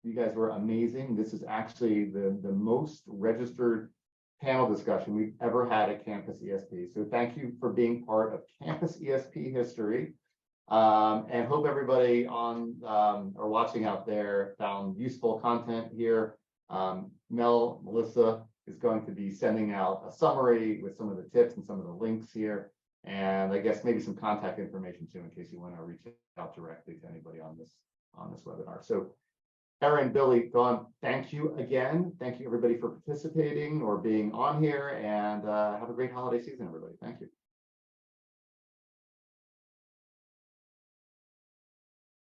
You guys were amazing. This is actually the most registered panel discussion we've ever had at Campus ESP. So thank you for being part of Campus ESP history. And hope everybody on or watching out there found useful content here. Mel, Melissa is going to be sending out a summary with some of the tips and some of the links here. And I guess maybe some contact information too, in case you want to reach out directly to anybody on this webinar. So Aaron, Billy, Dawn, thank you again. Thank you everybody for participating or being on here, and have a great holiday season, everybody. Thank you.